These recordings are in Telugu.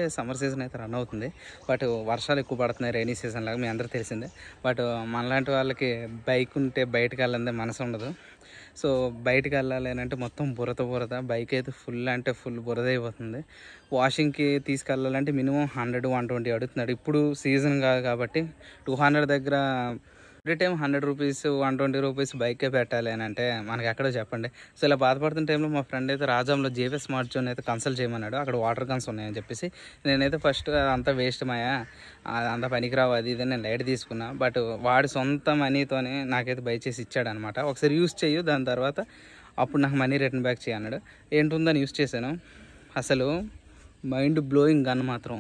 సమ్మర్ సీజన్ అయితే రన్ అవుతుంది. బట్ వర్షాలు ఎక్కువ పడుతున్నాయి రైనీ సీజన్ లాగా మీ అందరికీ తెలిసిందే. బట్ మనలాంటి వాళ్ళకి బైక్ ఉంటే బయటకు వెళ్ళందే మనసు ఉండదు. సో బయటకు వెళ్ళాలి అని అంటే మొత్తం బురద బైక్ అయితే ఫుల్ అంటే ఫుల్ బురద అయిపోతుంది. వాషింగ్కి తీసుకెళ్ళాలంటే మినిమం 100-120 అడుగుతున్నాడు. ఇప్పుడు సీజన్ కాదు కాబట్టి 200 దగ్గర ఎవ్రీ టైం 100 రూపీస్ 120 రూపీస్ బైకే పెట్టాలి అని అంటే మనకి ఎక్కడో చెప్పండి. సో ఇలా బాధపడుతున్న టైంలో మా ఫ్రెండ్ అయితే రాజాంలో జేవీఎస్ స్మార్ట్ జోన్ అయితే కన్సల్ట్ చేయమన్నాడు. అక్కడ వాటర్ గన్స్ ఉన్నాయని చెప్పేసి నేనైతే ఫస్ట్ అంతా వేస్ట్ మాయా, అంత పనికిరావు అది ఇది నేను లైట్ తీసుకున్నా. బట్ వాడి సొంత మనీతోనే నాకైతే బై చేసి ఇచ్చాడు అనమాట. ఒకసారి యూస్ చేయు, దాని తర్వాత అప్పుడు నాకు మనీ రిటర్న్ బ్యాక్ చేయన్నాడు. ఏంటుందని యూస్ చేశాను. అసలు మైండ్ బ్లోయింగ్ గన్ మాత్రం.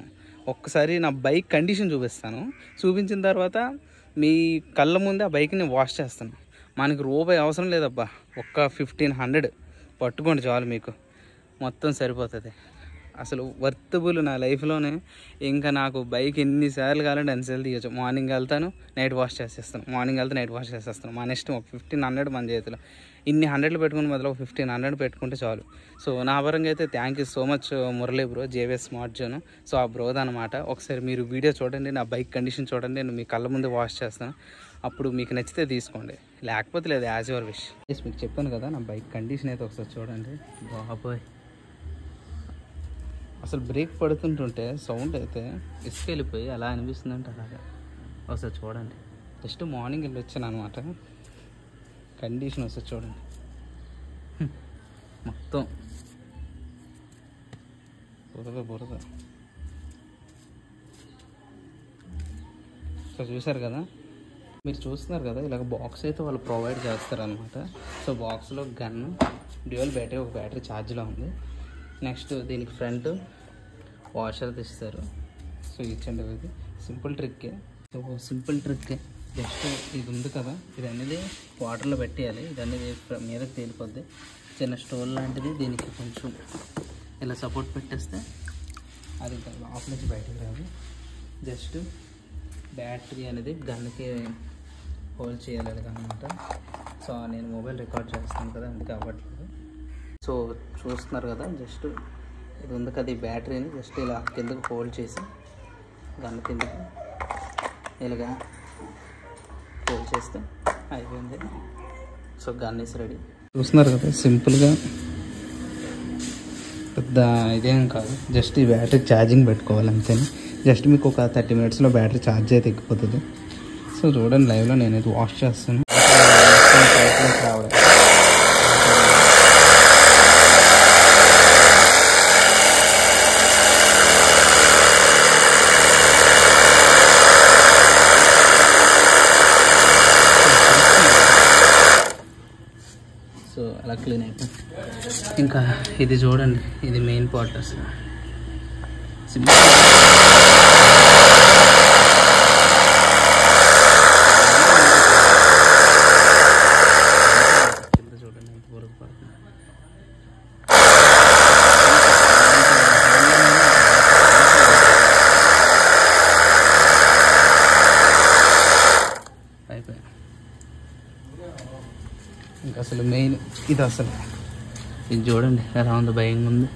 ఒక్కసారి నా బైక్ కండిషన్ చూపించిన తర్వాత మీ కళ్ళ ముందే ఆ బైక్ని వాష్ చేస్తాను. మనకి రూపాయి అవసరం లేదబ్బా, ఒక్క 1500 పట్టుకోండి చాలు, మీకు మొత్తం సరిపోతుంది. అసలు వర్తబుల్ నా లైఫ్లోనే. ఇంకా నాకు బైక్ ఎన్నిసార్లు కావాలంటే అన్నిసార్లు తీయచ్చు. మార్నింగ్ వెళ్తాను, నైట్ వాష్ చేసేస్తాను, మార్నింగ్ వెళ్తే నైట్ వాష్ చేసేస్తాను. మన ఇష్టం. 1500 మన చేతిలో. ఇన్ని 100లు పెట్టుకుని బదులు 1500 పెట్టుకుంటే చాలు. సో నా పరంగా అయితే thank you so much Murali bro, JVS smart zone. So ఆ బ్రోది అనమాట. ఒకసారి మీరు వీడియో చూడండి, నా బైక్ కండిషన్ చూడండి, నేను మీ కళ్ళ ముందే వాష్ చేస్తాను. అప్పుడు మీకు నచ్చితే తీసుకోండి, లేకపోతే లేదు, యాజ్ యువర్ విష్. మీకు చెప్పాను కదా నా బైక్ కండిషన్ అయితే ఒకసారి చూడండి. బాబోయ్, అసలు బ్రేక్ పడుతుంటుంటే సౌండ్ అయితే ఇసుకెళ్ళిపోయి అలా అనిపిస్తుందంటే అలాగా. ఒకసారి చూడండి. జస్ట్ మార్నింగ్ వెళ్ళి వచ్చాను అనమాట. కండిషన్ ఒకసారి చూడండి. మొత్తం బురద. సో చూసారు కదా, మీరు చూస్తున్నారు కదా, ఇలాగ బాక్స్ అయితే వాళ్ళు ప్రొవైడ్ చేస్తారనమాట. సో బాక్స్లో గన్, డ్యూయల్ బ్యాటరీ, ఒక బ్యాటరీ ఛార్జ్లో ఉంది. నెక్స్ట్ దీనికి ఫ్రంట్ వాషర్ తీస్తారు. సో ఇచ్చండి, ఇది సింపుల్ ట్రిక్కే. సో సింపుల్ ట్రిక్కే. జస్ట్ ఇది ఉంది కదా, ఇది అనేది వాటర్లో పెట్టేయాలి. ఇది అనేది మీదకి తేలిపోద్ది. చిన్న స్టోన్ లాంటిది దీనికి కొంచెం ఇలా సపోర్ట్ పెట్టేస్తే అది లోపల నుంచి బయటకు రాదు. జస్ట్ బ్యాటరీ అనేది గన్కి హోల్డ్ చేయాలి అనమాట. సో నేను మొబైల్ రికార్డ్ చేస్తాను కదా, అందుకే అవ్వట్లేదు. సో చూస్తున్నారు కదా, జస్ట్ ఇది ఉంది కదా, ఈ బ్యాటరీని జస్ట్ ఇలా కిందకు హోల్డ్ చేసి గన్ కిందకి ఇలాగా హోల్డ్ చేస్తే అయిపోయింది. So gun is ready. చూస్తున్నారు కదా, సింపుల్గా పెద్ద ఇదేం కాదు. జస్ట్ ఈ బ్యాటరీ ఛార్జింగ్ పెట్టుకోవాలి అంతే. జస్ట్ మీకు ఒక 30 మినిట్స్లో బ్యాటరీ ఛార్జ్ అయితే ఎక్కిపోతుంది. సో చూడండి, లైవ్లో నేనైతే వాష్ చేస్తాను. రావడం సో అలా క్లీన్ అయిపోయింది. ఇంకా ఇది చూడండి, ఇది మెయిన్ పార్ట్. అసలు సింపుల్. చూడండి ఎంత బురద పడుతుంది. అయిపోయింది. ఇంకా అసలు మెయిన్ ఇది. అసలు ఇది చూడండి ఎలా ఉంది, భయంగా ఉంది.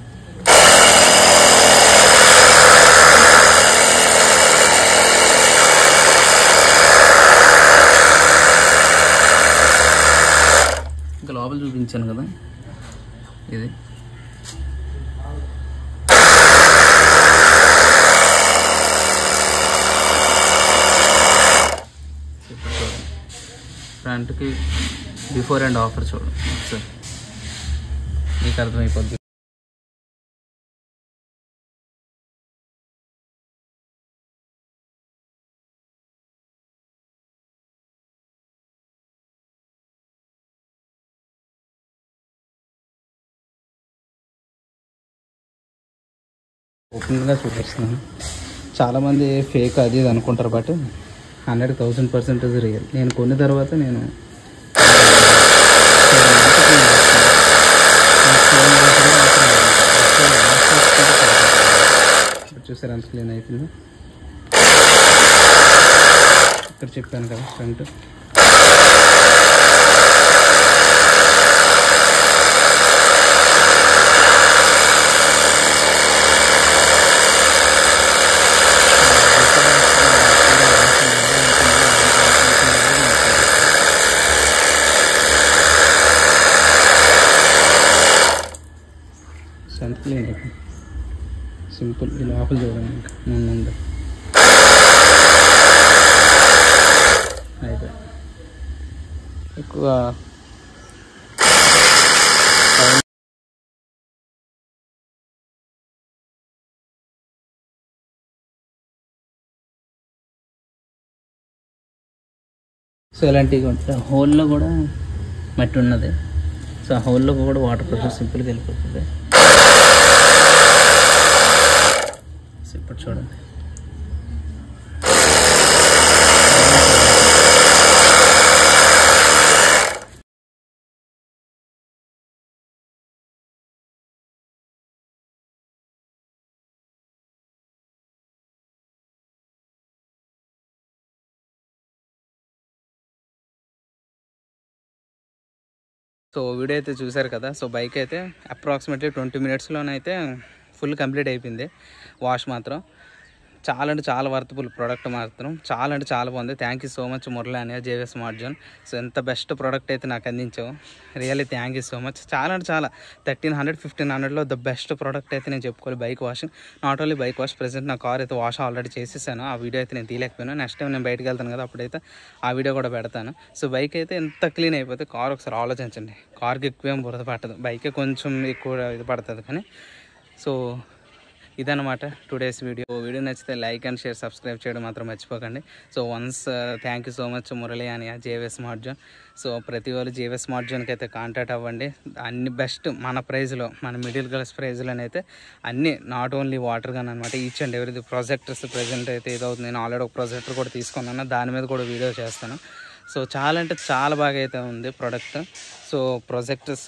ఇంకా లోపల చూపించాను కదా, ఇది ఫ్రంట్కి బిఫోర్ అండ్ ఆఫర్ చూడండి సార్, మీకు అర్థమైపోద్ది. ఓపెన్గా చూపిస్తున్నాను. చాలామంది ఫేక్ అది ఇది అనుకుంటారు, బట్ 100,000% రియల్. నేను కొన్న తర్వాత నేను చూసారు అంత క్లీన్ అయిపోయింది. ఇక్కడ చెప్పాను కదా ఫ్రంట్. సింపుల్. ఈ లోపల చూడండి, ఇంకా ముందు అయితే ఎక్కువ సో ఇలాంటివి హోల్లో కూడా మట్టి ఉన్నది. సో ఆ హోల్లో కూడా వాటర్ ప్రెషర్ సింపుల్గా వెళ్ళిపోతుంది. సో ఇప్పుడు చూడండి, సో వీడియో అయితే చూసారు కదా. సో బైక్ అయితే అప్రాక్సిమేట్లీ 20 మినిట్స్లోనైతే ఫుల్ కంప్లీట్ అయిపోయింది. వాష్ మాత్రం చాలా అంటే చాలా వర్త్ఫుల్ ప్రోడక్ట్ మాత్రం, చాలా అంటే చాలా బాగుంది. Thank you so much Murali అనే జేవీఎస్ స్మార్ట్ జోన్. సో ఎంత బెస్ట్ ప్రోడక్ట్ అయితే నాకు అందించావు, really thank you so much. చాలా అంటే చాలా 1300 1500లో ద బెస్ట్ ప్రోడక్ట్ అయితే నేను చెప్పుకోవాలి. Bike washing, not only bike wash, present నా కార్ అయితే వాష్ ఆల్రెడీ చేసేసాను. ఆ వీడియో అయితే నేను తీయలేకపోయాను. నెక్స్ట్ టైం నేను బయటకు వెళ్తాను కదా, అప్పుడైతే ఆ వీడియో కూడా పెడతాను. సో బైక్ అయితే ఎంత క్లీన్ అయిపోతే కార్ ఒకసారి ఆలోచించండి. కార్కి ఎక్కువేం బురద పట్టదు, బైకే కొంచెం ఎక్కువ ఇది పడుతుంది. కానీ సో ఇదన్నమాట టుడేస్ వీడియో. వీడియో నచ్చితే లైక్ అండ్ షేర్, సబ్స్క్రైబ్ చేయడం మాత్రం మర్చిపోకండి. So once thank you so much Murali అని జేవీఎస్ స్మార్ట్ జోన్. సో ప్రతి వాళ్ళు జేవీఎస్ స్మార్ట్ జోన్కి అయితే కాంటాక్ట్ అవ్వండి. అన్ని బెస్ట్ మన ప్రైజ్లో, మన మిడిల్ క్లాస్ ప్రైజ్లోనైతే అన్నీ, నాట్ ఓన్లీ వాటర్ గన్ అనమాట, each and every projectors present అయితే ఇదవుతుంది. నేను ఆల్రెడీ ఒక ప్రొజెక్టర్ కూడా తీసుకున్నాను, దాని మీద కూడా వీడియో చేస్తాను. సో చాలా అంటే చాలా బాగా అయితే ఉంది product. So projectors,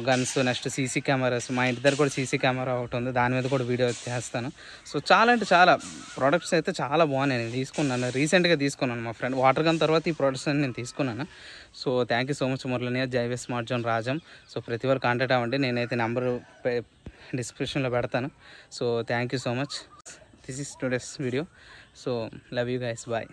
guns, next CC cameras, మా ఇంటి దగ్గర కూడా సీసీ కెమెరా ఒకటి ఉంది, దాని మీద కూడా వీడియో చేస్తాను. సో చాలా అంటే చాలా ప్రోడక్ట్స్ అయితే చాలా బాగున్నాయి. నేను తీసుకున్నాను, రీసెంట్గా తీసుకున్నాను మా ఫ్రెండ్ వాటర్ గన్ తర్వాత ఈ ప్రోడక్ట్స్ అని నేను తీసుకున్నాను. So thank you so much Murali JVS smart zone Rajam. So ప్రతి వారు కాంటాక్ట్ అవ్వండి, నేనైతే నెంబర్ డిస్క్రిప్షన్లో పెడతాను. So thank you so much. This is today's video. So love you guys, bye.